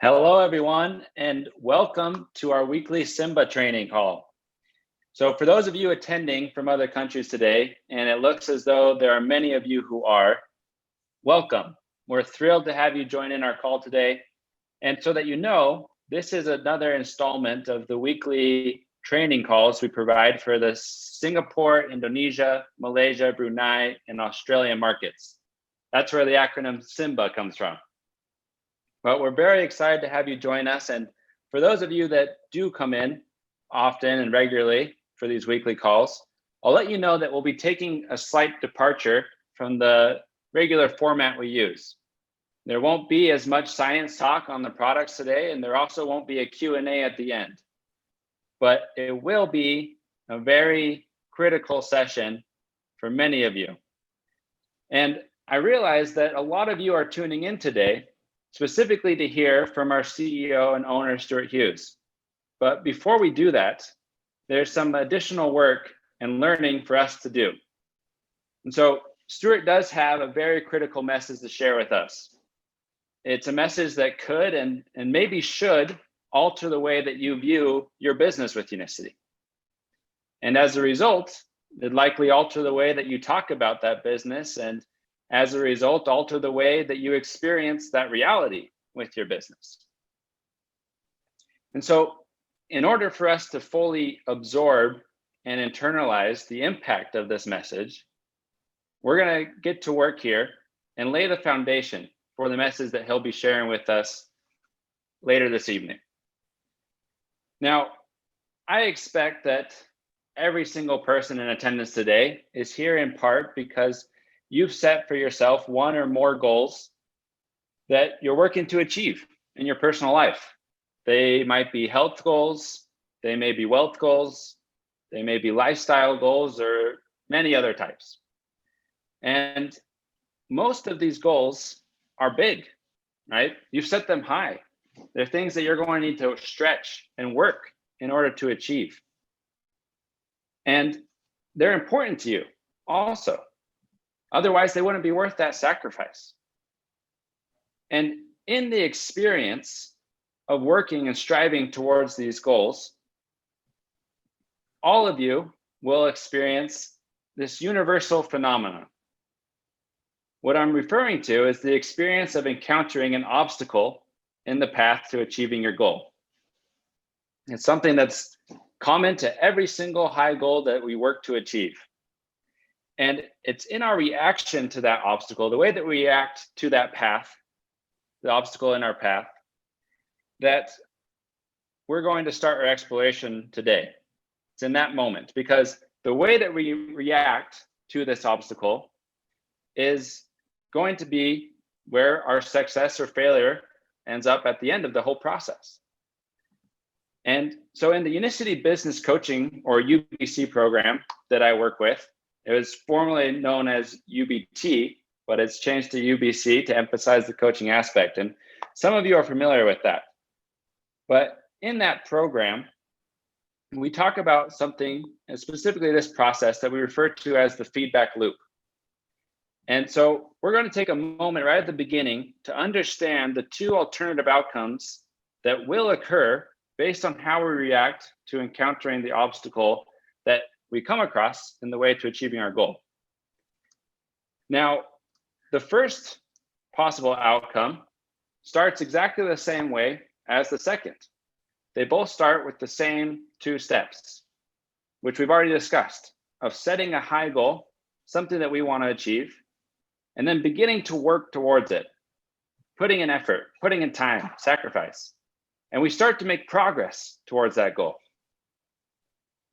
Hello, everyone, and welcome to our weekly Simba training call. So for those of you attending from other countries today, and it looks as though there are many of you who are, welcome. We're thrilled to have you join in our call today. And so that you know, this is another installment of the weekly training calls we provide for the Singapore, Indonesia, Malaysia, Brunei, and Australia markets. That's where the acronym Simba comes from. But we're very excited to have you join us. And for those of you that do come in often and regularly for these weekly calls, I'll let you know that we'll be taking a slight departure from the regular format we use. There won't be as much science talk on the products today, and there also won't be a Q&A at the end. But it will be a very critical session for many of you. And I realize that a lot of you are tuning in today specifically to hear from our CEO and owner, Stewart Hughes. But before we do that, there's some additional work and learning for us to do. And so Stewart does have a very critical message to share with us. It's a message that could and maybe should alter the way that you view your business with Unicity. And as a result, it'd likely alter the way that you talk about that business, and as a result, alter the way that you experience that reality with your business. And so in order for us to fully absorb and internalize the impact of this message, we're going to get to work here and lay the foundation for the message that he'll be sharing with us later this evening. Now, I expect that every single person in attendance today is here in part because you've set for yourself one or more goals that you're working to achieve in your personal life. They might be health goals, they may be wealth goals, they may be lifestyle goals, or many other types. And most of these goals are big, right? You've set them high. They're things that you're going to need to stretch and work in order to achieve. And they're important to you also. Otherwise, they wouldn't be worth that sacrifice. And in the experience of working and striving towards these goals, all of you will experience this universal phenomenon. What I'm referring to is the experience of encountering an obstacle in the path to achieving your goal. It's something that's common to every single high goal that we work to achieve. And it's in our reaction to that obstacle, the way that we react to that path, the obstacle in our path, that we're going to start our exploration today. It's in that moment, because the way that we react to this obstacle is going to be where our success or failure ends up at the end of the whole process. And so in the Unicity Business Coaching, or UBC program that I work with, it was formerly known as UBT, but it's changed to UBC to emphasize the coaching aspect. And some of you are familiar with that. But in that program, we talk about something, and specifically this process that we refer to as the feedback loop. And so we're going to take a moment right at the beginning to understand the two alternative outcomes that will occur based on how we react to encountering the obstacle that we come across in the way to achieving our goal. Now, the first possible outcome starts exactly the same way as the second. They both start with the same two steps, which we've already discussed, of setting a high goal, something that we want to achieve, and then beginning to work towards it, putting in effort, putting in time, sacrifice. And we start to make progress towards that goal.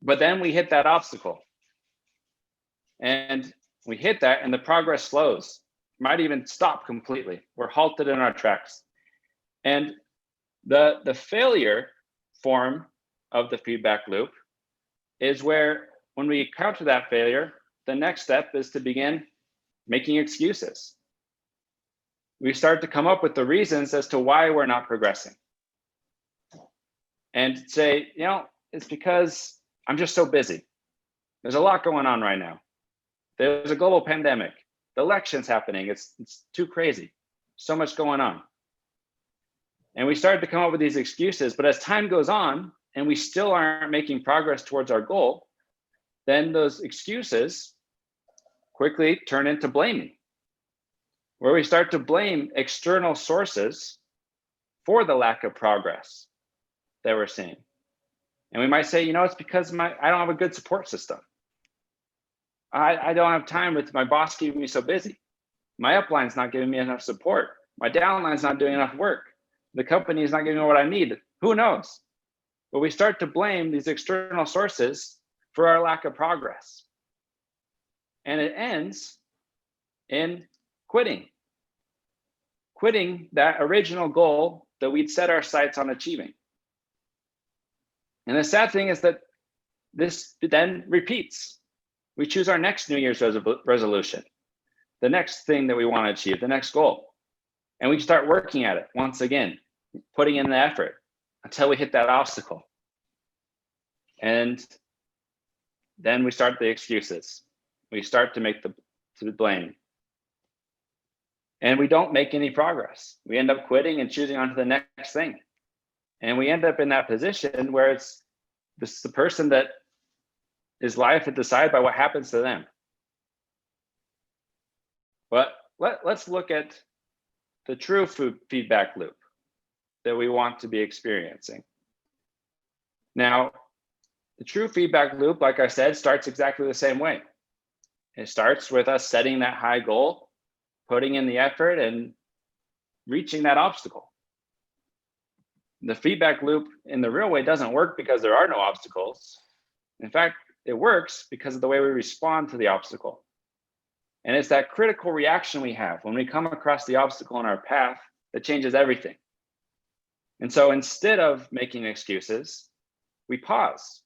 But then we hit that obstacle. And we hit that and the progress slows, might even stop completely. We're halted in our tracks. And the failure form of the feedback loop is where, when we encounter that failure, the next step is to begin making excuses. We start to come up with the reasons as to why we're not progressing. And say, it's because I'm just so busy. There's a lot going on right now. There's a global pandemic. The election's happening. It's too crazy. So much going on. And we started to come up with these excuses, but as time goes on and we still aren't making progress towards our goal, then those excuses quickly turn into blaming, where we start to blame external sources for the lack of progress that we're seeing. And we might say, it's because I don't have a good support system. I don't have time with my boss keeping me so busy. My upline's not giving me enough support. My downline's not doing enough work. The company is not giving me what I need. Who knows? But we start to blame these external sources for our lack of progress. And it ends in quitting that original goal that we'd set our sights on achieving. And the sad thing is that this then repeats. We choose our next New Year's resolution, the next thing that we want to achieve, the next goal. And we start working at it once again, putting in the effort until we hit that obstacle. And then we start the excuses. We start to make the blame. And we don't make any progress. We end up quitting and choosing on to the next thing. And we end up in that position where it's the person that is life is decided by what happens to them. But let's look at the true feedback loop that we want to be experiencing. Now, the true feedback loop, like I said, starts exactly the same way. It starts with us setting that high goal, putting in the effort, and reaching that obstacle. The feedback loop in the real way doesn't work because there are no obstacles. In fact, it works because of the way we respond to the obstacle. And it's that critical reaction we have when we come across the obstacle in our path that changes everything. And so instead of making excuses, we pause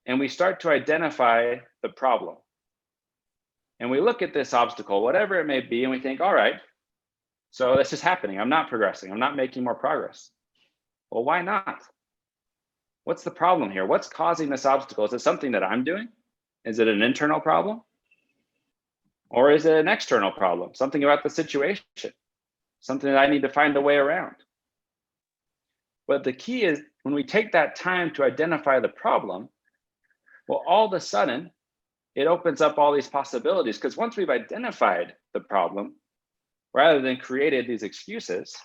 and we start to identify the problem. And we look at this obstacle, whatever it may be, and we think, all right, so this is happening. I'm not progressing. I'm not making more progress. Well, why not? What's the problem here? What's causing this obstacle? Is it something that I'm doing? Is it an internal problem? Or is it an external problem? Something about the situation, something that I need to find a way around. But the key is when we take that time to identify the problem, well, all of a sudden, it opens up all these possibilities, because once we've identified the problem, rather than created these excuses,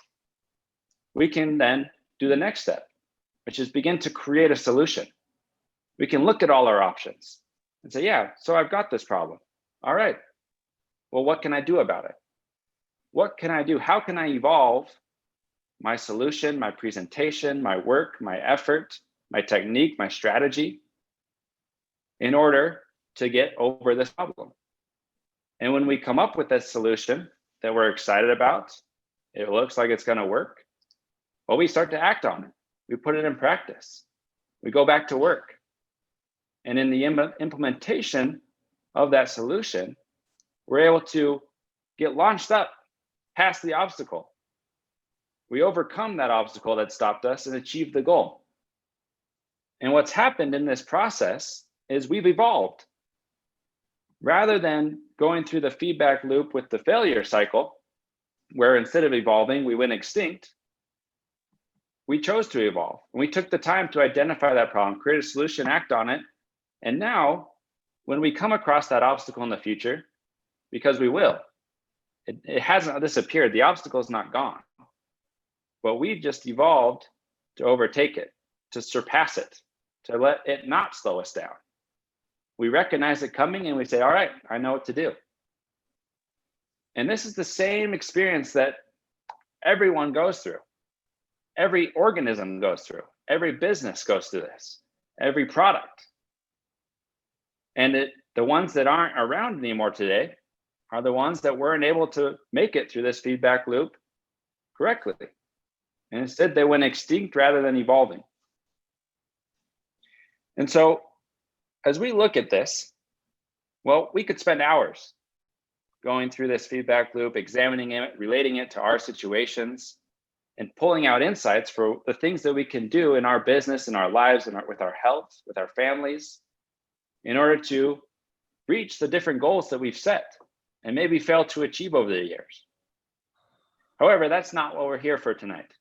we can then do the next step, which is begin to create a solution. We can look at all our options and say, yeah, so I've got this problem. All right, well, what can I do about it? What can I do? How can I evolve my solution, my presentation, my work, my effort, my technique, my strategy in order to get over this problem? And when we come up with this solution that we're excited about, it looks like it's going to work, well, we start to act on it. We put it in practice. We go back to work. And in the implementation of that solution, we're able to get launched up past the obstacle. We overcome that obstacle that stopped us and achieve the goal. And what's happened in this process is we've evolved. Rather than going through the feedback loop with the failure cycle, where instead of evolving, we went extinct, we chose to evolve. And we took the time to identify that problem, create a solution, act on it. And now, when we come across that obstacle in the future, because we will, it hasn't disappeared, the obstacle is not gone. But we've just evolved to overtake it, to surpass it, to let it not slow us down. We recognize it coming and we say, all right, I know what to do. And this is the same experience that everyone goes through. Every organism goes through. Every business goes through this. Every product. And the ones that aren't around anymore today are the ones that weren't able to make it through this feedback loop correctly. And instead, they went extinct rather than evolving. And so, as we look at this, well, we could spend hours going through this feedback loop, examining it, relating it to our situations, and pulling out insights for the things that we can do in our business, in our lives, with our health, with our families, in order to reach the different goals that we've set and maybe fail to achieve over the years. However, that's not what we're here for tonight.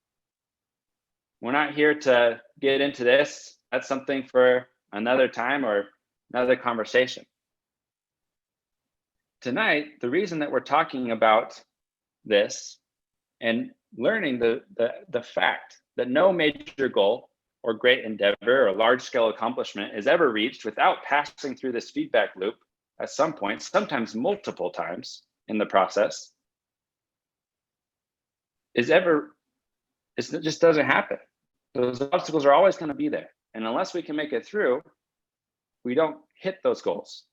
We're not here to get into this. That's something for another time or another conversation. Tonight, the reason that we're talking about this and learning the fact that no major goal or great endeavor or large-scale accomplishment is ever reached without passing through this feedback loop at some point, sometimes multiple times in the process, it just doesn't happen. Those obstacles are always going to be there. And unless we can make it through, we don't hit those goals.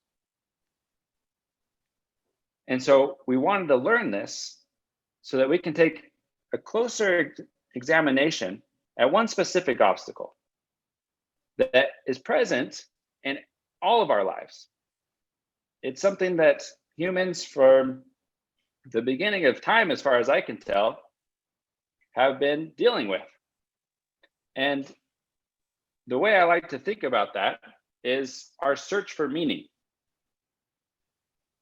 And so we wanted to learn this so that we can take a closer examination at one specific obstacle that is present in all of our lives. It's something that humans from the beginning of time, as far as I can tell, have been dealing with. And the way I like to think about that is our search for meaning,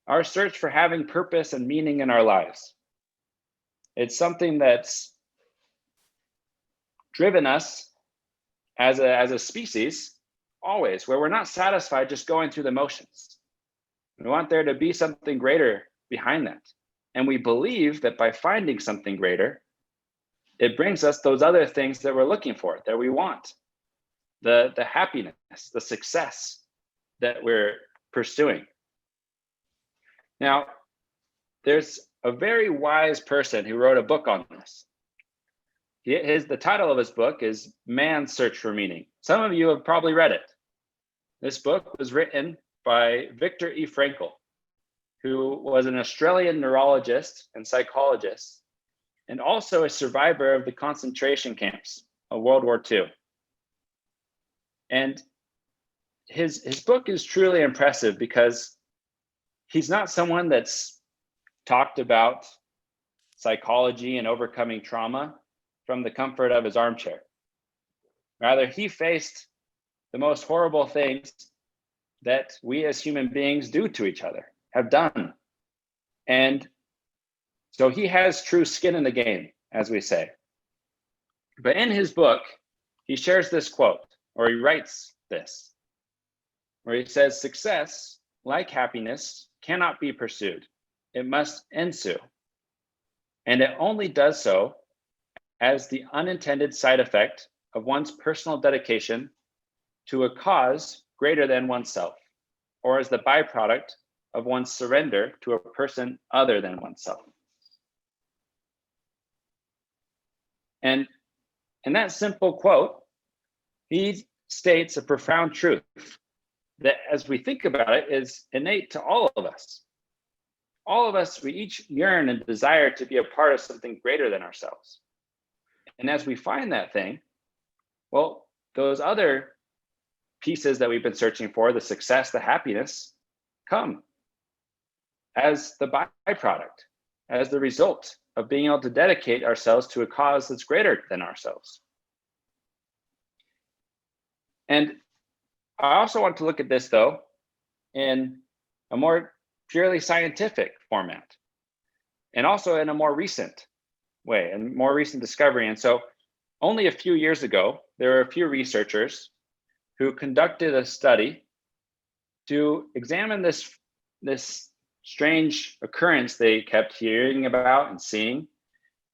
our search for having purpose and meaning in our lives. It's something that's driven us as a species always, where we're not satisfied just going through the motions. We want there to be something greater behind that. And we believe that by finding something greater, it brings us those other things that we're looking for, that we want. The happiness, the success that we're pursuing. Now, there's a very wise person who wrote a book on this. The title of his book is Man's Search for Meaning. Some of you have probably read it. This book was written by Viktor E. Frankl, who was an Australian neurologist and psychologist, and also a survivor of the concentration camps of World War II. And his book is truly impressive because he's not someone that's talked about psychology and overcoming trauma from the comfort of his armchair. Rather, he faced the most horrible things that we as human beings do to each other, have done. And so he has true skin in the game, as we say. But in his book, he shares this quote, or he writes this, where he says, "Success, like happiness, cannot be pursued. It must ensue. And it only does so as the unintended side effect of one's personal dedication to a cause greater than oneself, or as the byproduct of one's surrender to a person other than oneself." And in that simple quote, he states a profound truth that, as we think about it, is innate to all of us. All of us, we each yearn and desire to be a part of something greater than ourselves. And as we find that thing, well, those other pieces that we've been searching for, the success, the happiness, come as the byproduct, as the result of being able to dedicate ourselves to a cause that's greater than ourselves. And I also want to look at this, though, in a more purely scientific format, and also in a more recent way, and more recent discovery. And so only a few years ago, there were a few researchers who conducted a study to examine this strange occurrence they kept hearing about and seeing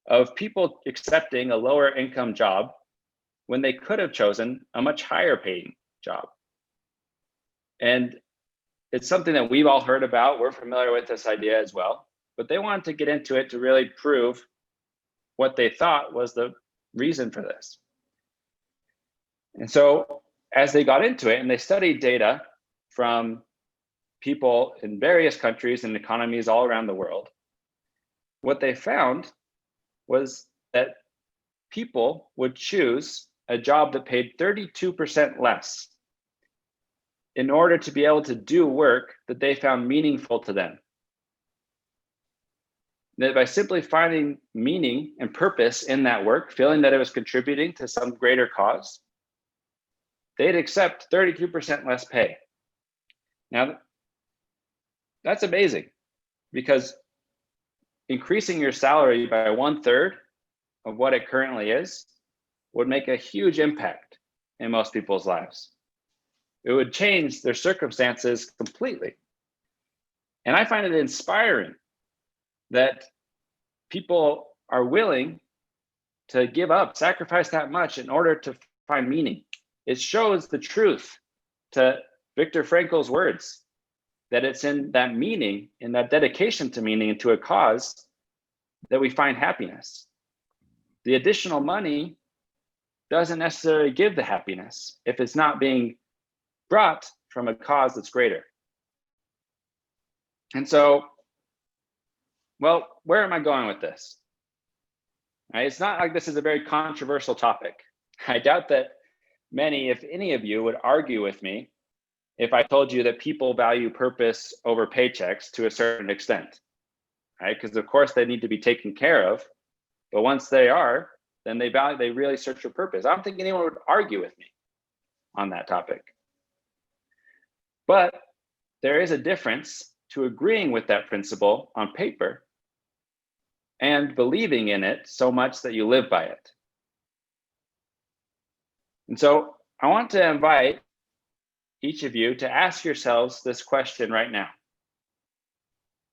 of people accepting a lower income job when they could have chosen a much higher paying job. And it's something that we've all heard about. We're familiar with this idea as well, but they wanted to get into it to really prove what they thought was the reason for this. And so as they got into it and they studied data from people in various countries and economies all around the world, what they found was that people would choose a job that paid 32% less in order to be able to do work that they found meaningful to them. That by simply finding meaning and purpose in that work, feeling that it was contributing to some greater cause, they'd accept 32% less pay. Now, that's amazing, because increasing your salary by 1/3 of what it currently is would make a huge impact in most people's lives. It would change their circumstances completely. And I find it inspiring that people are willing to give up, sacrifice that much in order to find meaning. It shows the truth to Viktor Frankl's words, that it's in that meaning, in that dedication to meaning and to a cause, that we find happiness. The additional money doesn't necessarily give the happiness if it's not being brought from a cause that's greater. And so, well, where am I going with this? Right? It's not like this is a very controversial topic. I doubt that many, if any of you, would argue with me if I told you that people value purpose over paychecks to a certain extent, right? Because of course they need to be taken care of, but once they are, then they really search for purpose. I don't think anyone would argue with me on that topic. But there is a difference to agreeing with that principle on paper and believing in it so much that you live by it. And so I want to invite each of you to ask yourselves this question right now.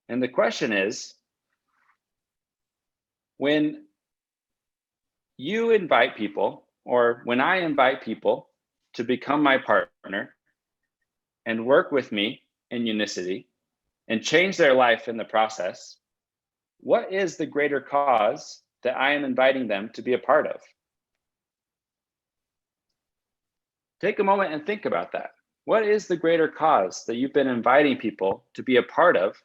And the question is, when you invite people, or when I invite people to become my partner and work with me in Unicity and change their life in the process, what is the greater cause that I am inviting them to be a part of? Take a moment and think about that. What is the greater cause that you've been inviting people to be a part of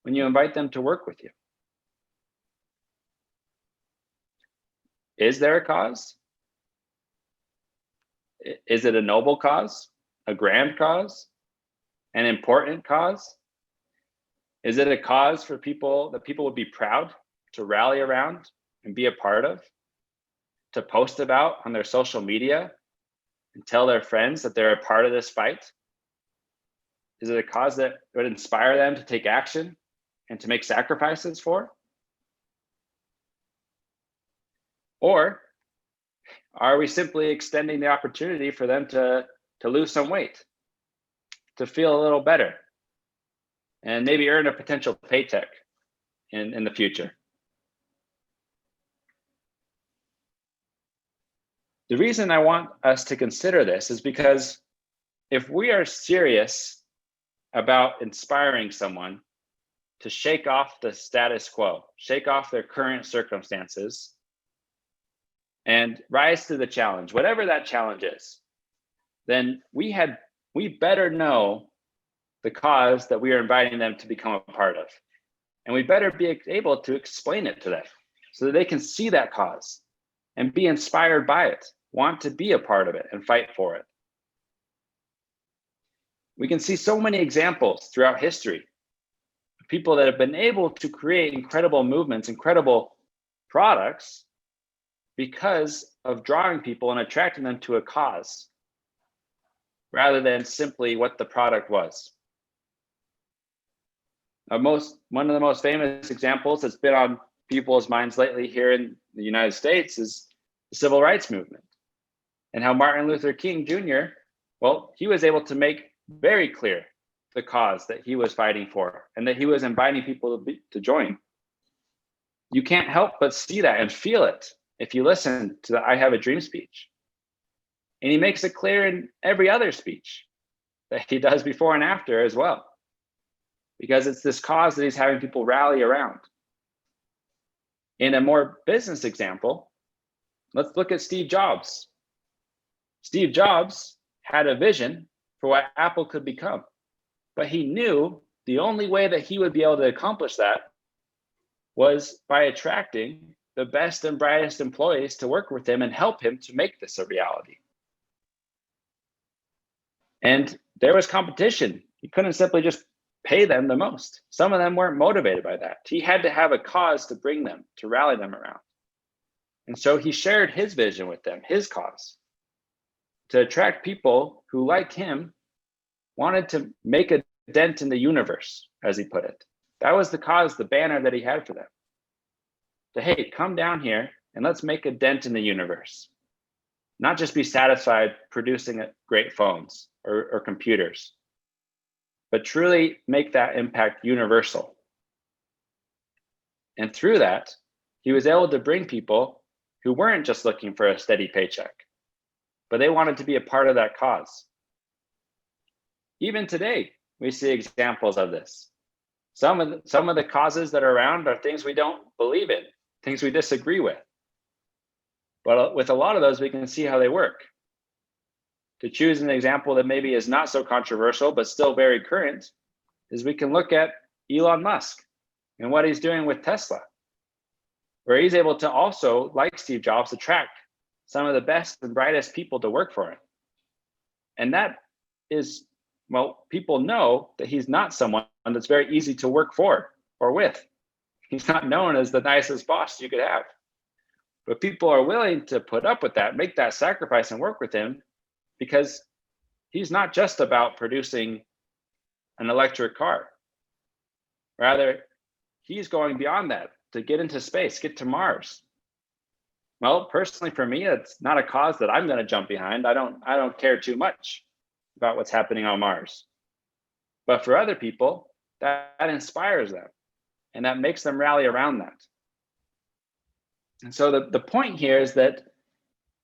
when you invite them to work with you? Is there a cause? Is it a noble cause, a grand cause, an important cause? Is it a cause for people that people would be proud to rally around and be a part of, to post about on their social media and tell their friends that they're a part of this fight? Is it a cause that would inspire them to take action and to make sacrifices for? Or are we simply extending the opportunity for them to lose some weight, to feel a little better, and maybe earn a potential paycheck in the future? The reason I want us to consider this is because if we are serious about inspiring someone to shake off the status quo, shake off their current circumstances, and rise to the challenge, whatever that challenge is, then we better know the cause that we are inviting them to become a part of. And we better be able to explain it to them so that they can see that cause and be inspired by it, want to be a part of it and fight for it. We can see so many examples throughout history of people that have been able to create incredible movements, incredible products, because of drawing people and attracting them to a cause rather than simply what the product was. One of the most famous examples that's been on people's minds lately here in the United States is the civil rights movement, and how Martin Luther King Jr., well, he was able to make very clear the cause that he was fighting for and that he was inviting people to join. You can't help but see that and feel it if you listen to the I Have a Dream speech. And he makes it clear in every other speech that he does before and after as well, because it's this cause that he's having people rally around. In a more business example, let's look at Steve Jobs. Steve Jobs had a vision for what Apple could become, but he knew the only way that he would be able to accomplish that was by attracting the best and brightest employees to work with him and help him to make this a reality. And there was competition. He couldn't simply just pay them the most. Some of them weren't motivated by that. He had to have a cause to bring them, to rally them around. And so he shared his vision with them, his cause, to attract people who, like him, wanted to make a dent in the universe, as he put it. That was the cause, the banner that he had for them. To, hey, come down here and let's make a dent in the universe. not just be satisfied producing great phones or computers, but truly make that impact universal. And through that, he was able to bring people who weren't just looking for a steady paycheck, but they wanted to be a part of that cause. Even today, we see examples of this. Some of the causes that are around are things we don't believe in, things we disagree with. But with a lot of those, we can see how they work. To choose an example that maybe is not so controversial, but still very current, is we can look at Elon Musk and what he's doing with Tesla, where he's able to also, like Steve Jobs, attract some of the best and brightest people to work for him. And that is, well, people know that he's not someone that's very easy to work for or with. He's not known as the nicest boss you could have. But people are willing to put up with that, make that sacrifice and work with him, because he's not just about producing an electric car. Rather, he's going beyond that to get into space, get to Mars. Well, personally for me, it's not a cause that I'm going to jump behind. I don't care too much about what's happening on Mars. But for other people, that inspires them, and that makes them rally around that. And so the point here is that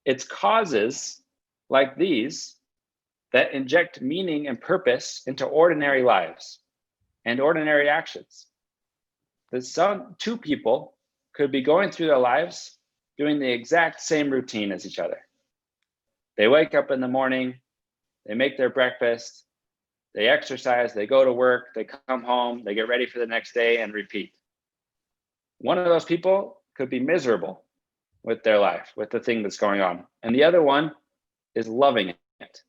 it's causes like these that inject meaning and purpose into ordinary lives and ordinary actions. That two people could be going through their lives doing the exact same routine as each other. They wake up in the morning, they make their breakfast, they exercise, they go to work, they come home, they get ready for the next day and repeat. One of those people could be miserable with their life, with the thing that's going on. And the other one is loving it.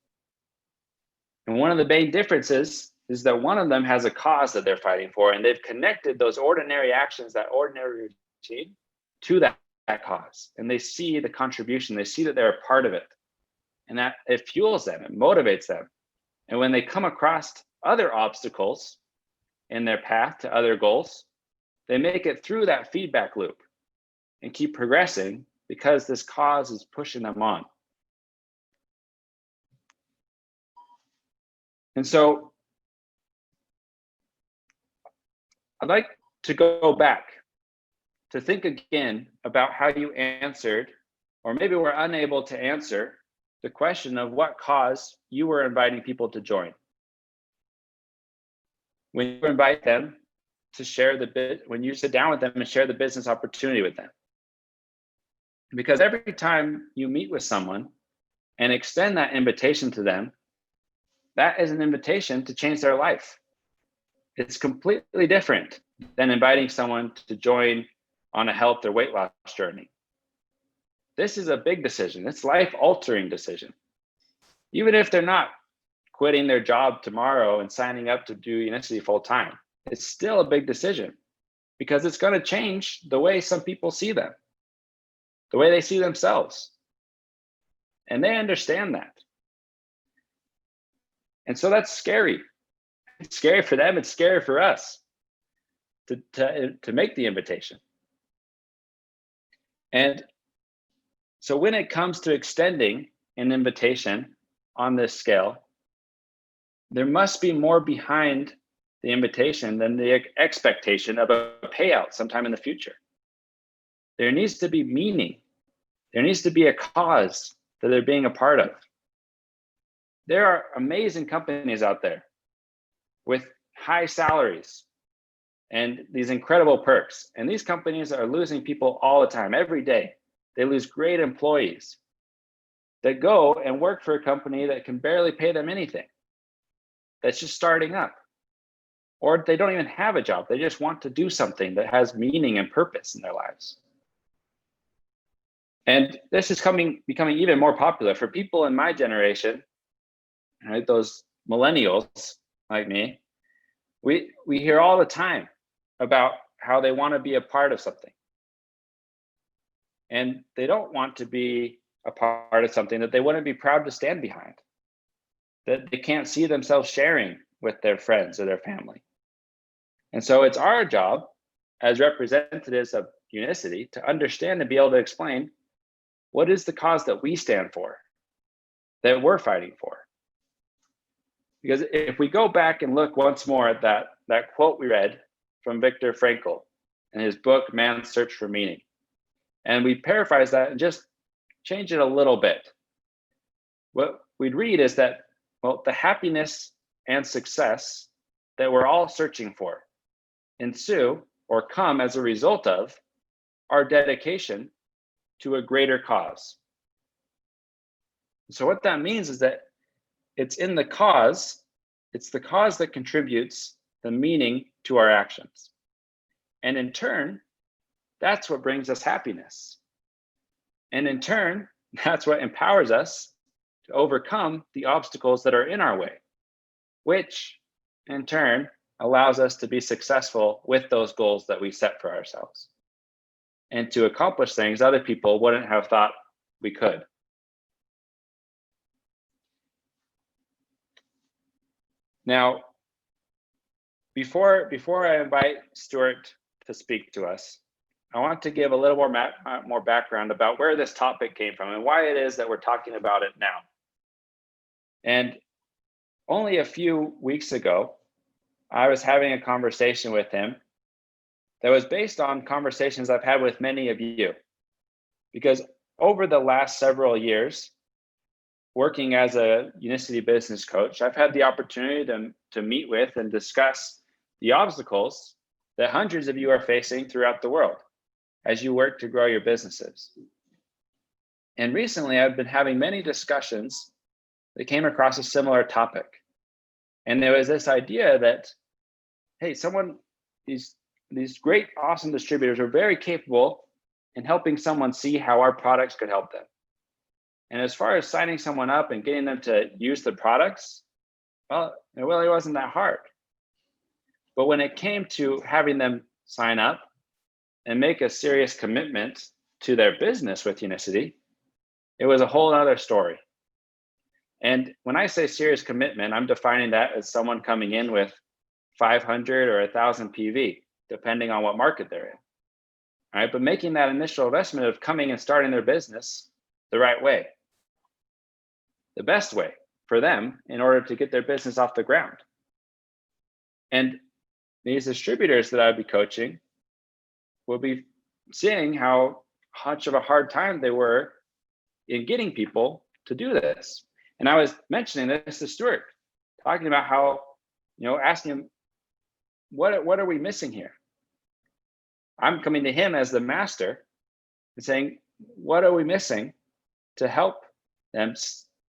And one of the main differences is that one of them has a cause that they're fighting for, and they've connected those ordinary actions, that ordinary routine, to that cause. And they see the contribution, they see that they're a part of it. And that it fuels them, it motivates them. And when they come across other obstacles in their path to other goals, they make it through that feedback loop and keep progressing because this cause is pushing them on. And so I'd like to go back to think again about how you answered, or maybe were unable to answer, the question of what cause you were inviting people to join. When you invite them to share when you sit down with them and share the business opportunity with them. Because every time you meet with someone and extend that invitation to them, that is an invitation to change their life. It's completely different than inviting someone to join on a health or weight loss journey. This is a big decision. It's life-altering decision. Even if they're not quitting their job tomorrow and signing up to do Unicity full-time, it's still a big decision because it's going to change the way some people see them, the way they see themselves. And they understand that. And so that's scary. It's scary for them. It's scary for us to make the invitation. And so when it comes to extending an invitation on this scale, there must be more behind the invitation than the expectation of a payout sometime in the future. There needs to be meaning. There needs to be a cause that they're being a part of. There are amazing companies out there with high salaries and these incredible perks. And these companies are losing people all the time, every day. They lose great employees that go and work for a company that can barely pay them anything, that's just starting up. Or they don't even have a job. They just want to do something that has meaning and purpose in their lives. And this is becoming even more popular for people in my generation, right? Those millennials like me. We hear all the time about how they want to be a part of something. And they don't want to be a part of something that they wouldn't be proud to stand behind, that they can't see themselves sharing with their friends or their family. And so it's our job as representatives of Unicity to understand and be able to explain what is the cause that we stand for, that we're fighting for? Because if we go back and look once more at that quote we read from Viktor Frankl in his book, Man's Search for Meaning, and we paraphrase that and just change it a little bit, what we'd read is that, well, the happiness and success that we're all searching for ensue or come as a result of our dedication to a greater cause. So what that means is that it's the cause that contributes the meaning to our actions. And in turn, that's what brings us happiness. And in turn, that's what empowers us to overcome the obstacles that are in our way, which in turn allows us to be successful with those goals that we set for ourselves and to accomplish things other people wouldn't have thought we could. Now, before I invite Stewart to speak to us, I want to give a little more background about where this topic came from and why it is that we're talking about it now. And only a few weeks ago, I was having a conversation with him that was based on conversations I've had with many of you. Because over the last several years, working as a Unicity business coach, I've had the opportunity to meet with and discuss the obstacles that hundreds of you are facing throughout the world as you work to grow your businesses. And recently, I've been having many discussions that came across a similar topic. And there was this idea that, hey, these great, awesome distributors are very capable in helping someone see how our products could help them. And as far as signing someone up and getting them to use the products, well, it really wasn't that hard. But when it came to having them sign up and make a serious commitment to their business with Unicity, it was a whole other story. And when I say serious commitment, I'm defining that as someone coming in with 500 or 1,000 PV, depending on what market they're in. All right, but making that initial investment of coming and starting their business the right way, the best way for them in order to get their business off the ground. And these distributors that I'd be coaching will be seeing how much of a hard time they were in getting people to do this. And I was mentioning this to Stewart, talking about how, asking him, what are we missing here? I'm coming to him as the master and saying, what are we missing to help them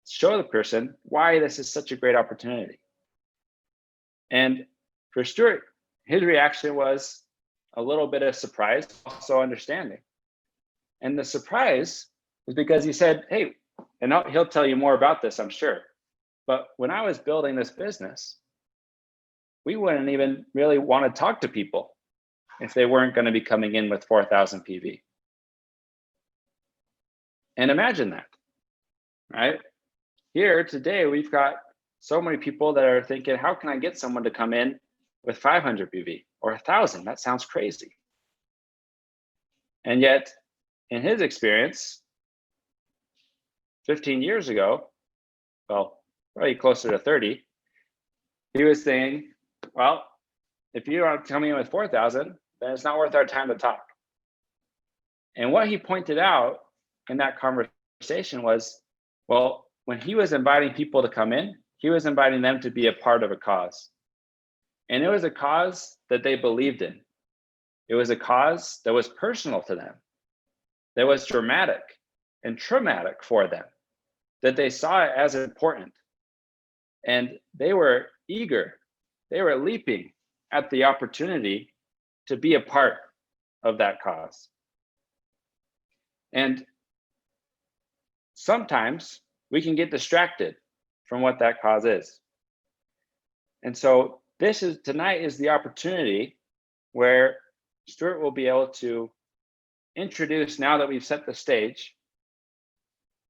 show the person why this is such a great opportunity? And for Stewart, his reaction was a little bit of surprise, also understanding. And the surprise was because he said, hey, and he'll tell you more about this, I'm sure. But when I was building this business, we wouldn't even really want to talk to people if they weren't going to be coming in with 4,000 PV. And imagine that, right? Here today, we've got so many people that are thinking, how can I get someone to come in with 500 PV or 1,000? That sounds crazy. And yet, in his experience, 15 years ago, well, probably closer to 30, he was saying, well, if you aren't coming in with 4,000, then it's not worth our time to talk. And what he pointed out in that conversation was, well, when he was inviting people to come in, he was inviting them to be a part of a cause. And it was a cause that they believed in. It was a cause that was personal to them, that was dramatic and traumatic for them, that they saw it as important. And they were eager, they were leaping at the opportunity to be a part of that cause. And sometimes we can get distracted from what that cause is. And so tonight is the opportunity where Stewart will be able to introduce, now that we've set the stage,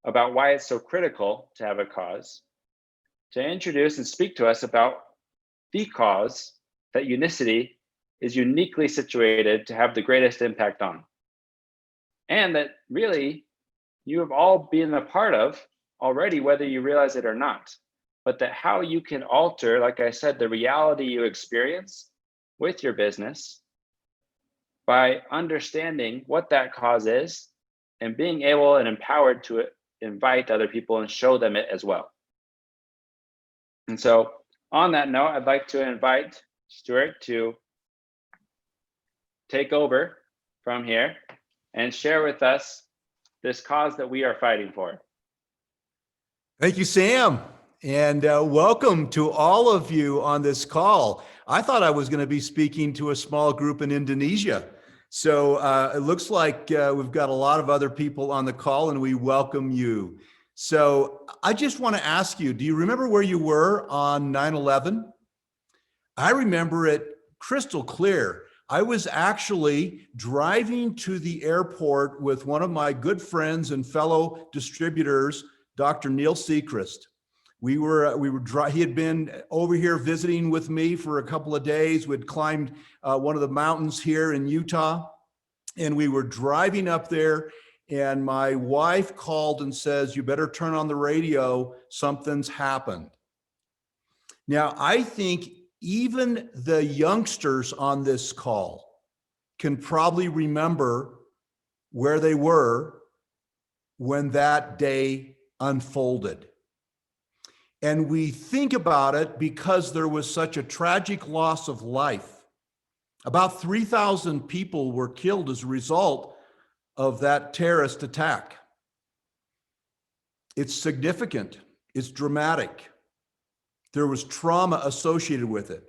about why it's so critical to have a cause, to introduce and speak to us about the cause that Unicity is uniquely situated to have the greatest impact on. And that really you have all been a part of already, whether you realize it or not. But that how you can alter, like I said, the reality you experience with your business by understanding what that cause is and being able and empowered to invite other people and show them it as well. And so, on that note, I'd like to invite Stewart to take over from here and share with us this cause that we are fighting for. Thank you, Sam. And welcome to all of you on this call. I thought I was going to be speaking to a small group in Indonesia. So it looks like we've got a lot of other people on the call, and we welcome you. So I just want to ask you, do you remember where you were on 9/11? I remember it crystal clear. I was actually driving to the airport with one of my good friends and fellow distributors, Dr. Neil Seacrest. He had been over here visiting with me for a couple of days. We'd climbed one of the mountains here in Utah, and we were driving up there, and my wife called and says, "You better turn on the radio, something's happened." Now, I think even the youngsters on this call can probably remember where they were when that day unfolded. And we think about it because there was such a tragic loss of life. About 3,000 people were killed as a result of that terrorist attack. It's significant, it's dramatic. There was trauma associated with it.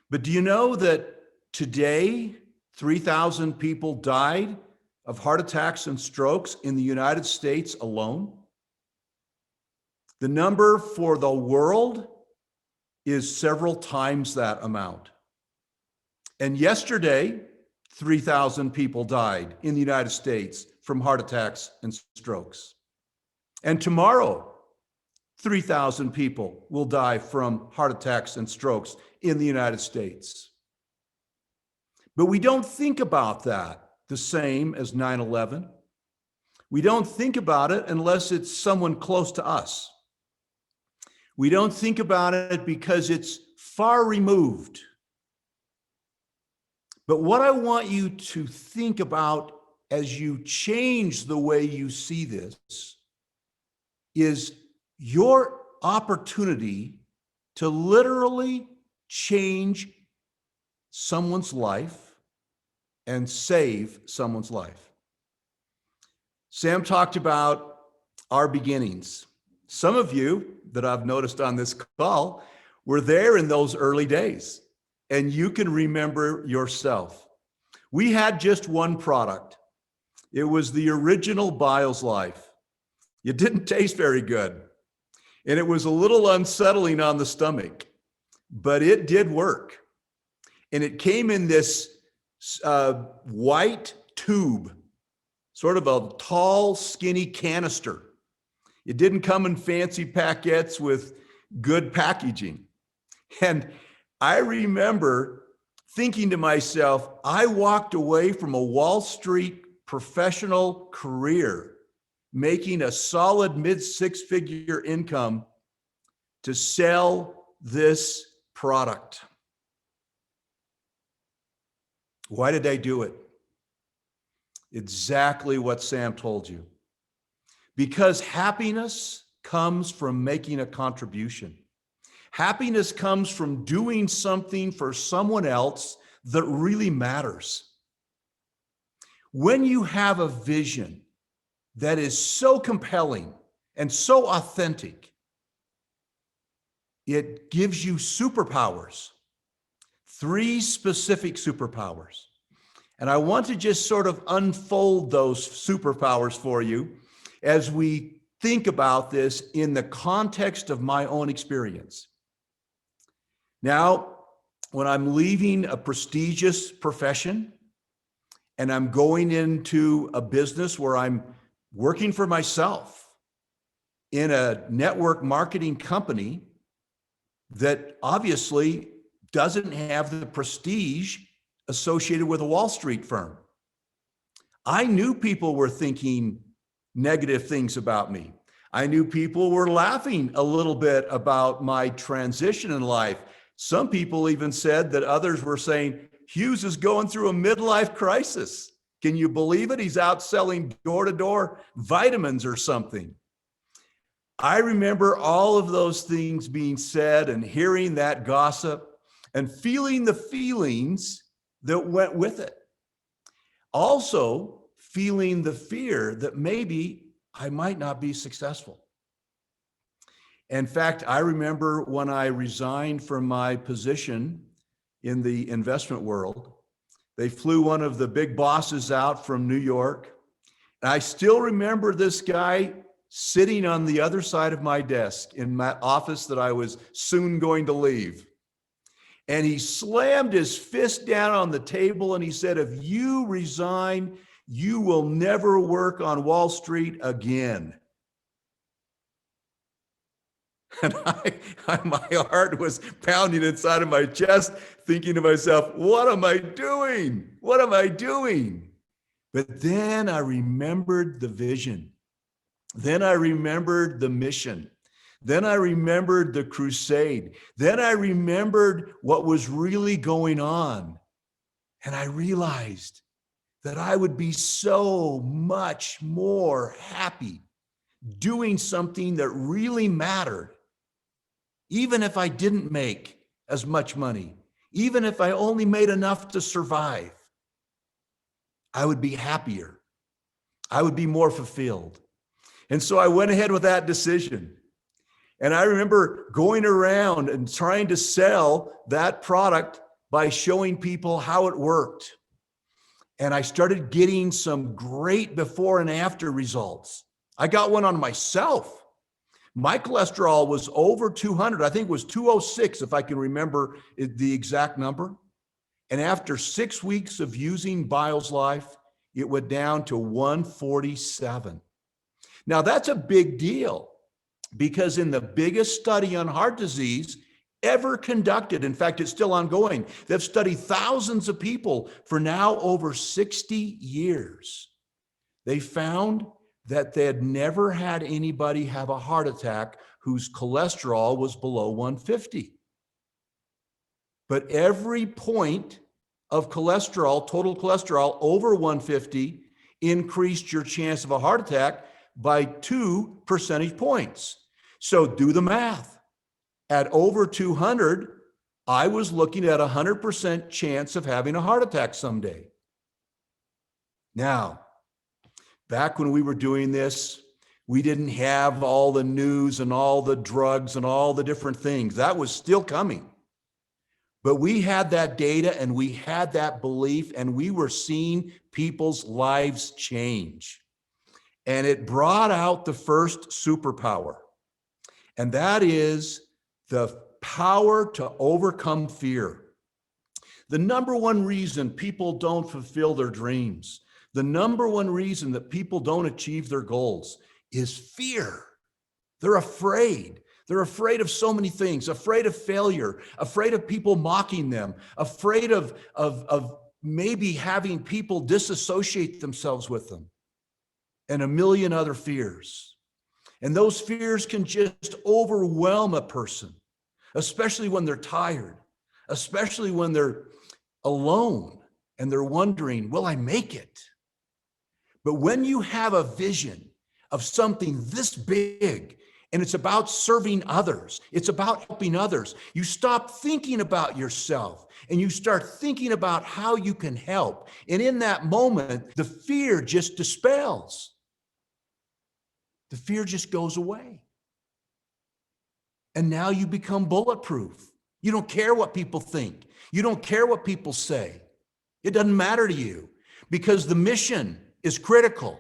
But do you know that today, 3,000 people died of heart attacks and strokes in the United States alone? The number for the world is several times that amount. And yesterday, 3,000 people died in the United States from heart attacks and strokes. And tomorrow, 3,000 people will die from heart attacks and strokes in the United States. But we don't think about that the same as 9/11. We don't think about it unless it's someone close to us. We don't think about it because it's far removed. But what I want you to think about as you change the way you see this is your opportunity to literally change someone's life and save someone's life. Sam talked about our beginnings. Some of you that I've noticed on this call were there in those early days, and you can remember yourself. We had just one product. It was the original Biles Life. It didn't taste very good, and it was a little unsettling on the stomach, but it did work. And it came in this white tube, sort of a tall, skinny canister. It didn't come in fancy packets with good packaging. And I remember thinking to myself, I walked away from a Wall Street professional career, making a solid mid-six-figure income to sell this product. Why did I do it? Exactly what Sam told you. Because happiness comes from making a contribution. Happiness comes from doing something for someone else that really matters. When you have a vision that is so compelling and so authentic, it gives you superpowers, 3 specific superpowers. And I want to just sort of unfold those superpowers for you as we think about this in the context of my own experience. Now, when I'm leaving a prestigious profession and I'm going into a business where I'm working for myself in a network marketing company that obviously doesn't have the prestige associated with a Wall Street firm, I knew people were thinking negative things about me. I knew people were laughing a little bit about my transition in life. Some people even said that others were saying, Hughes is going through a midlife crisis. Can you believe it? He's out selling door-to-door vitamins or something. I remember all of those things being said and hearing that gossip and feeling the feelings that went with it. Also, feeling the fear that maybe I might not be successful. In fact, I remember when I resigned from my position in the investment world, they flew one of the big bosses out from New York. And I still remember this guy sitting on the other side of my desk in my office that I was soon going to leave. And he slammed his fist down on the table and he said, if you resign, you will never work on Wall Street again. And my heart was pounding inside of my chest, thinking to myself, what am I doing? What am I doing? But then I remembered the vision. Then I remembered the mission. Then I remembered the crusade. Then I remembered what was really going on. And I realized that I would be so much more happy doing something that really mattered, even if I didn't make as much money, even if I only made enough to survive. I would be happier. I would be more fulfilled. And so I went ahead with that decision. And I remember going around and trying to sell that product by showing people how it worked. And I started getting some great before and after results. I got one on myself. My cholesterol was over 200. I think it was 206, if I can remember the exact number. And after 6 weeks of using Biles Life, it went down to 147. Now that's a big deal because in the biggest study on heart disease ever conducted, in fact, it's still ongoing, they've studied thousands of people for now over 60 years. They found that they had never had anybody have a heart attack whose cholesterol was below 150. But every point of cholesterol, total cholesterol over 150, increased your chance of a heart attack by 2 percentage points. So do the math. At over 200, I was looking at 100% chance of having a heart attack someday. Now, back when we were doing this, we didn't have all the news and all the drugs and all the different things. That was still coming. But we had that data and we had that belief and we were seeing people's lives change. And it brought out the first superpower. And that is the power to overcome fear. The number one reason people don't fulfill their dreams, the number one reason that people don't achieve their goals is fear. They're afraid. They're afraid of so many things, afraid of failure, afraid of people mocking them, afraid of maybe having people disassociate themselves with them, and a million other fears. And those fears can just overwhelm a person, especially when they're tired, especially when they're alone and they're wondering, will I make it? But when you have a vision of something this big, and it's about serving others, it's about helping others, you stop thinking about yourself and you start thinking about how you can help. And in that moment, the fear just dispels. The fear just goes away. And now you become bulletproof. You don't care what people think. You don't care what people say. It doesn't matter to you because the mission is critical.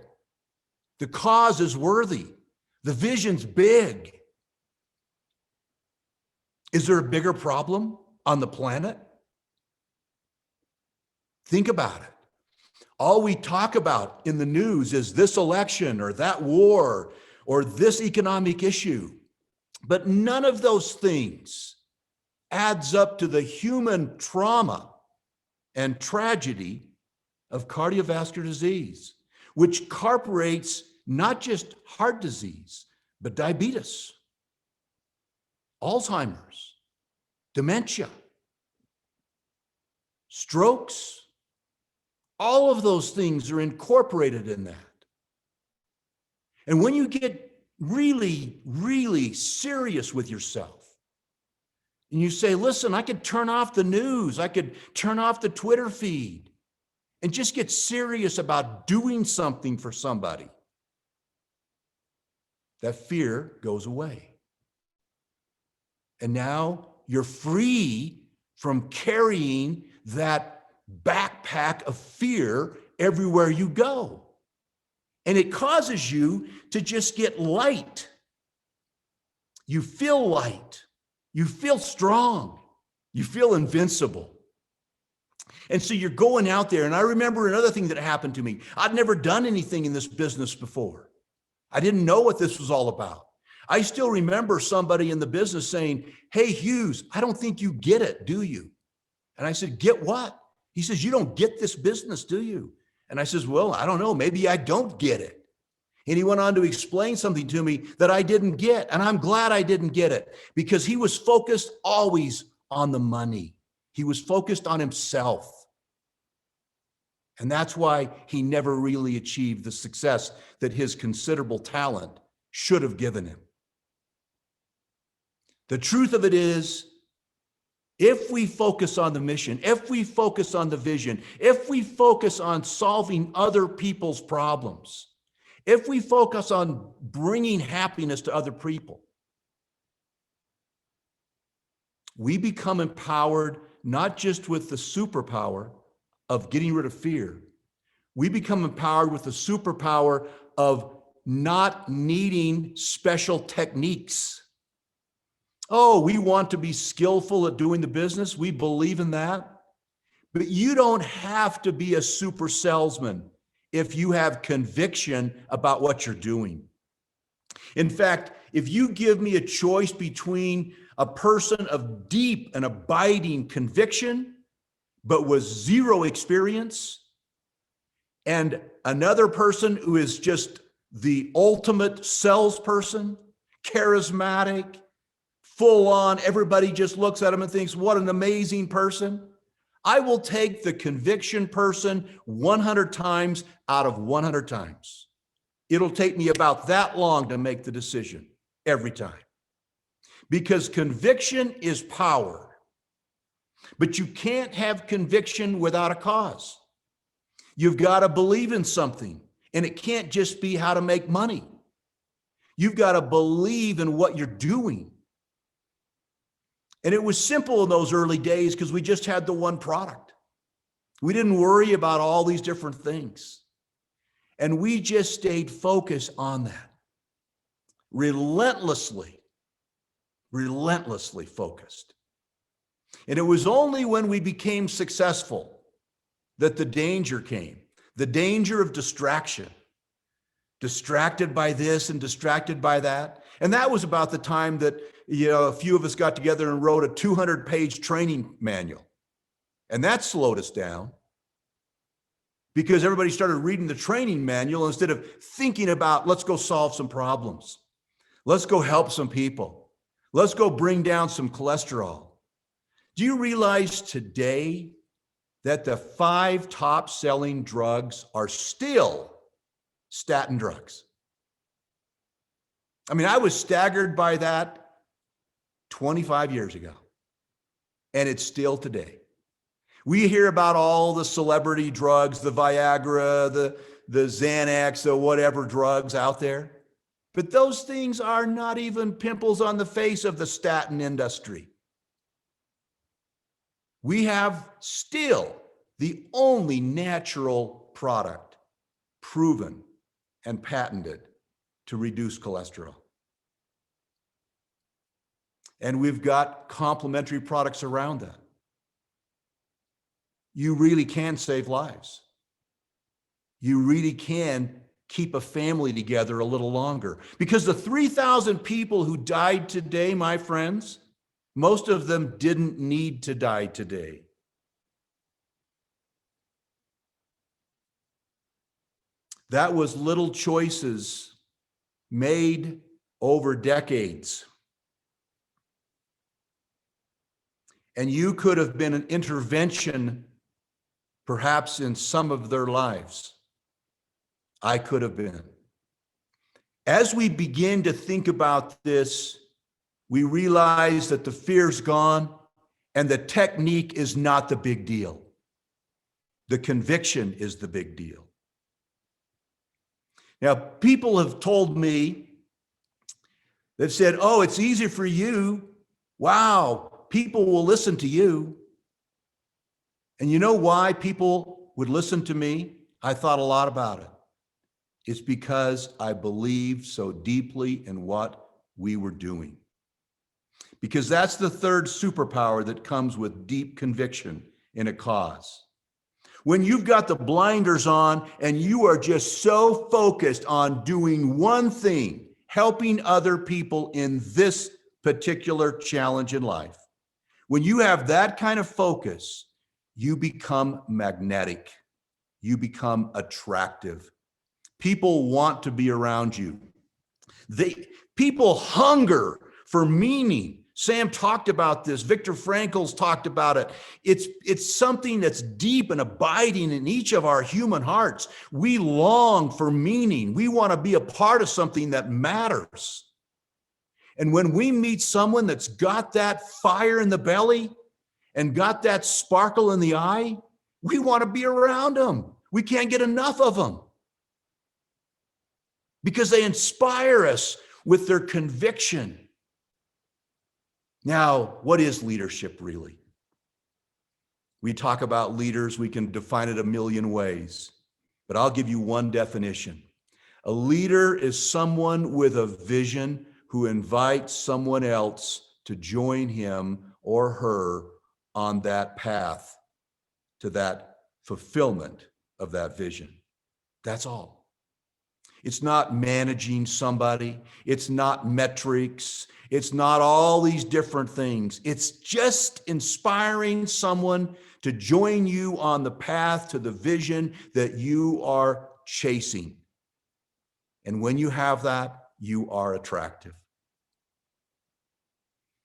The cause is worthy. The vision's big. Is there a bigger problem on the planet? Think about it. All we talk about in the news is this election or that war or this economic issue. But none of those things adds up to the human trauma and tragedy of cardiovascular disease, which incorporates not just heart disease, but diabetes, Alzheimer's, dementia, strokes. All of those things are incorporated in that. And when you get really, really serious with yourself, and you say, listen, I could turn off the news, I could turn off the Twitter feed, and just get serious about doing something for somebody, that fear goes away. And now you're free from carrying that backpack of fear everywhere you go. And it causes you to just get light. You feel light. You feel strong. You feel invincible. And so you're going out there. And I remember another thing that happened to me. I'd never done anything in this business before. I didn't know what this was all about. I still remember somebody in the business saying, hey, Hughes, I don't think you get it, do you? And I said, get what? He says, you don't get this business, do you? And I says, well, I don't know, maybe I don't get it. And he went on to explain something to me that I didn't get. And I'm glad I didn't get it, because he was focused always on the money. He was focused on himself. And that's why he never really achieved the success that his considerable talent should have given him. The truth of it is, if we focus on the mission, if we focus on the vision, if we focus on solving other people's problems, if we focus on bringing happiness to other people, we become empowered not just with the superpower of getting rid of fear. We become empowered with the superpower of not needing special techniques. Oh, we want to be skillful at doing the business. We believe in that. But you don't have to be a super salesman if you have conviction about what you're doing. In fact, if you give me a choice between a person of deep and abiding conviction, but with zero experience, and another person who is just the ultimate salesperson, charismatic, full on, everybody just looks at him and thinks, what an amazing person. I will take the conviction person 100 times out of 100 times. It'll take me about that long to make the decision every time. Because conviction is power. But you can't have conviction without a cause. You've got to believe in something, and it can't just be how to make money. You've got to believe in what you're doing. And it was simple in those early days because we just had the one product. We didn't worry about all these different things. And we just stayed focused on that. Relentlessly focused. And it was only when we became successful that the danger came, the danger of distraction. Distracted by this and distracted by that. And that was about the time that, a few of us got together and wrote a 200-page training manual. And that slowed us down because everybody started reading the training manual instead of thinking about, let's go solve some problems. Let's go help some people. Let's go bring down some cholesterol. Do you realize today that the 5 top-selling drugs are still statin drugs? I mean, I was staggered by that 25 years ago, and it's still today. We hear about all the celebrity drugs, the Viagra, the Xanax, the whatever drugs out there, but those things are not even pimples on the face of the statin industry. We have still the only natural product proven and patented to reduce cholesterol. And we've got complementary products around that. You really can save lives. You really can keep a family together a little longer. Because the 3,000 people who died today, my friends, most of them didn't need to die today. That was little choices made over decades. And you could have been an intervention perhaps in some of their lives. I could have been. As we begin to think about this, we realize that the fear's gone and the technique is not the big deal. The conviction is the big deal. Now, people have told me, they've said, oh, it's easy for you. Wow, people will listen to you. And you know why people would listen to me? I thought a lot about it. It's because I believed so deeply in what we were doing. Because that's the third superpower that comes with deep conviction in a cause. When you've got the blinders on and you are just so focused on doing one thing, helping other people in this particular challenge in life, when you have that kind of focus, you become magnetic. You become attractive. People want to be around you. People hunger for meaning. Sam talked about this. Viktor Frankl's talked about it. It's something that's deep and abiding in each of our human hearts. We long for meaning. We want to be a part of something that matters. And when we meet someone that's got that fire in the belly and got that sparkle in the eye, we want to be around them. We can't get enough of them because they inspire us with their conviction. Now, what is leadership really? We talk about leaders, we can define it a million ways, but I'll give you one definition. A leader is someone with a vision who invites someone else to join him or her on that path to that fulfillment of that vision. That's all. It's not managing somebody. It's not metrics. It's not all these different things. It's just inspiring someone to join you on the path to the vision that you are chasing. And when you have that, you are attractive.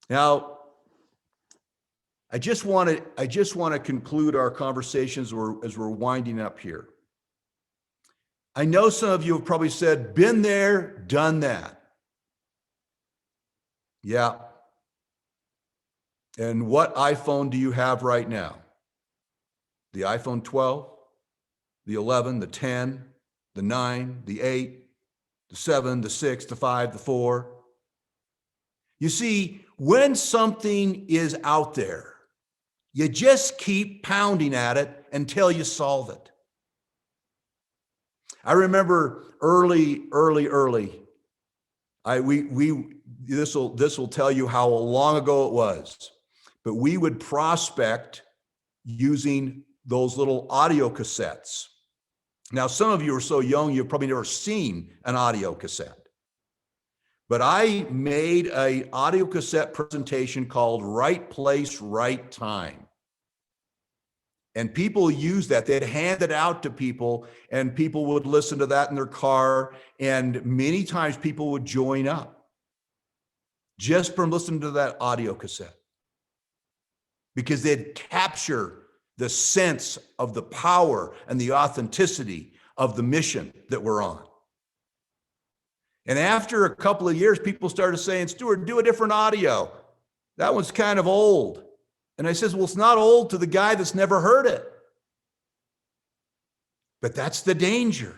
Now, I just want to conclude our conversations as we're winding up here. I know some of you have probably said, been there, done that. Yeah. And what iPhone do you have right now? The iPhone 12, the 11, the 10, the 9, the 8, the 7, the 6, the 5, the 4. You see, when something is out there, you just keep pounding at it until you solve it. I remember early. This will tell you how long ago it was, but we would prospect using those little audio cassettes. Now, some of you are so young, you've probably never seen an audio cassette. But I made an audio cassette presentation called Right Place, Right Time. And people used that. They'd hand it out to people, and people would listen to that in their car. And many times people would join up just from listening to that audio cassette because they'd capture the sense of the power and the authenticity of the mission that we're on. And after a couple of years, people started saying, Stewart, do a different audio. That one's kind of old. And I says, well, it's not old to the guy that's never heard it. But that's the danger.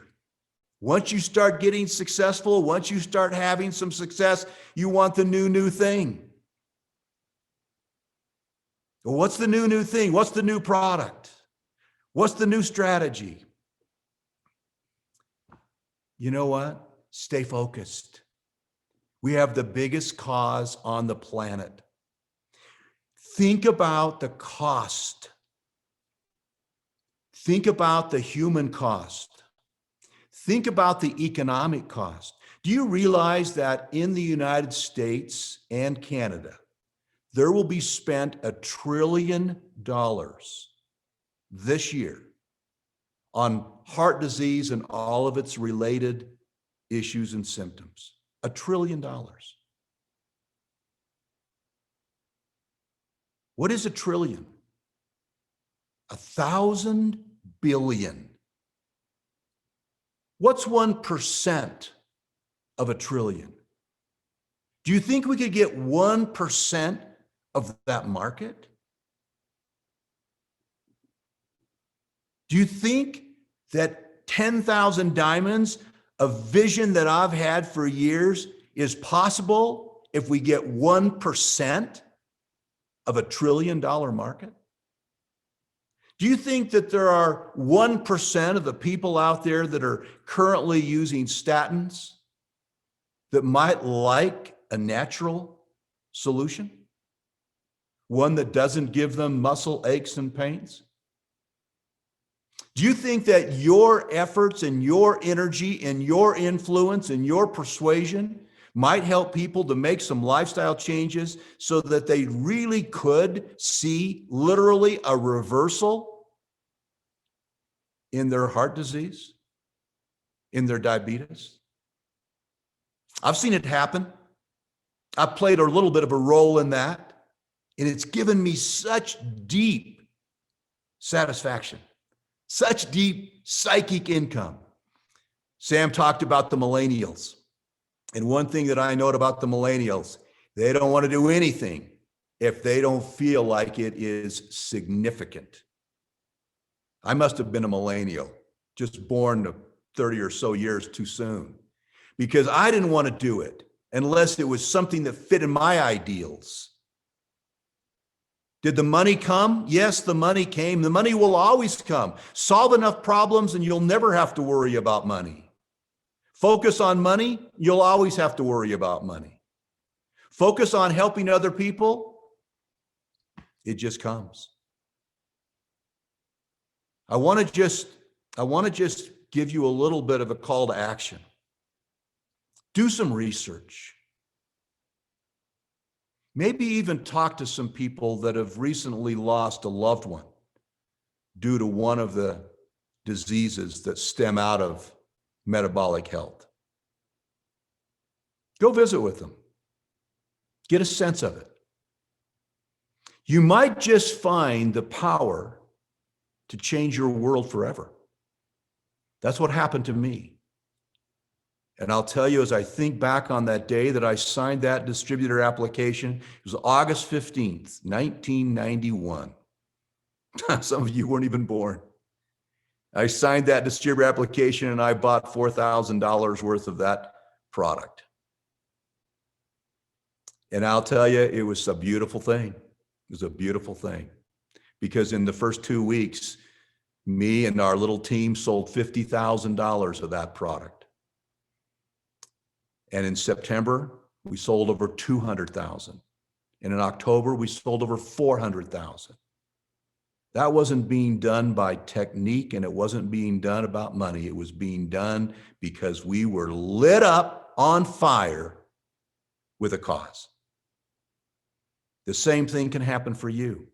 Once you start getting successful, once you start having some success, you want the new thing. Well, what's the new thing? What's the new product? What's the new strategy? You know what? Stay focused. We have the biggest cause on the planet. Think about the cost. Think about the human cost. Think about the economic cost. Do you realize that in the United States and Canada, there will be spent $1 trillion this year on heart disease and all of its related issues and symptoms. $1 trillion. What is a trillion? 1,000 billion. What's 1% of $1 trillion? Do you think we could get 1% of that market? Do you think that 10,000 diamonds, a vision that I've had for years, is possible if we get 1% of $1 trillion market? Do you think that there are 1% of the people out there that are currently using statins that might like a natural solution? One that doesn't give them muscle aches and pains? Do you think that your efforts and your energy and your influence and your persuasion might help people to make some lifestyle changes so that they really could see literally a reversal in their heart disease, in their diabetes? I've seen it happen. I've played a little bit of a role in that, and it's given me such deep satisfaction, such deep psychic income. Sam talked about the millennials. And one thing that I know about the millennials, they don't want to do anything if they don't feel like it is significant. I must have been a millennial, just born 30 or so years too soon, because I didn't want to do it unless it was something that fit in my ideals. Did the money come? Yes, the money came. The money will always come. Solve enough problems and you'll never have to worry about money. Focus on money, you'll always have to worry about money. Focus on helping other people, it just comes. I want to just give you a little bit of a call to action. Do some research. Maybe even talk to some people that have recently lost a loved one due to one of the diseases that stem out of metabolic health. Go visit with them. Get a sense of it. You might just find the power to change your world forever. That's what happened to me. And I'll tell you, as I think back on that day that I signed that distributor application, it was August 15th, 1991. Some of you weren't even born. I signed that distributor application and I bought $4,000 worth of that product. And I'll tell you, it was a beautiful thing. It was a beautiful thing. Because in the first 2 weeks, me and our little team sold $50,000 of that product. And in September, we sold over 200,000. And in October, we sold over 400,000. That wasn't being done by technique, and it wasn't being done about money. It was being done because we were lit up on fire with a cause. The same thing can happen for you.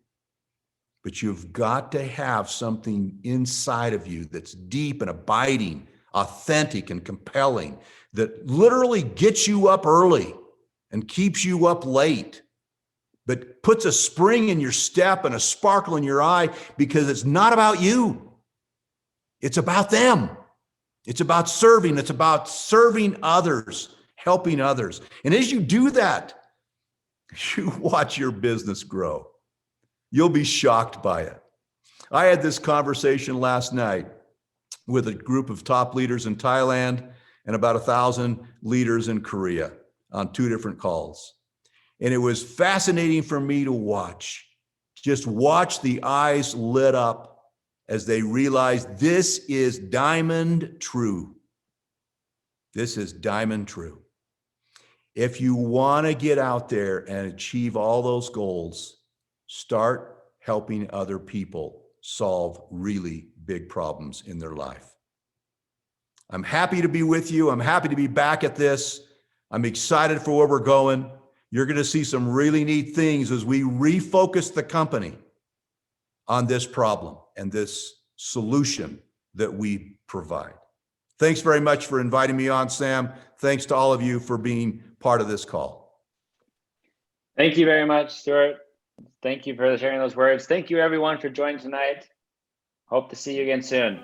But you've got to have something inside of you that's deep and abiding, authentic and compelling, that literally gets you up early and keeps you up late, but puts a spring in your step and a sparkle in your eye, because it's not about you. It's about them. It's about serving. It's about serving others, helping others. And as you do that, you watch your business grow. You'll be shocked by it. I had this conversation last night with a group of top leaders in Thailand and about 1,000 leaders in Korea on 2 different calls. And it was fascinating for me to watch. Just watch the eyes lit up as they realized this is diamond true. This is diamond true. If you want to get out there and achieve all those goals, start helping other people solve really big problems in their life. I'm happy to be with you. I'm happy to be back at this. I'm excited for where we're going. You're going to see some really neat things as we refocus the company on this problem and this solution that we provide. Thanks very much for inviting me on, Sam. Thanks to all of you for being part of this call. Thank you very much, Stewart. Thank you for sharing those words. Thank you, everyone, for joining tonight. Hope to see you again soon.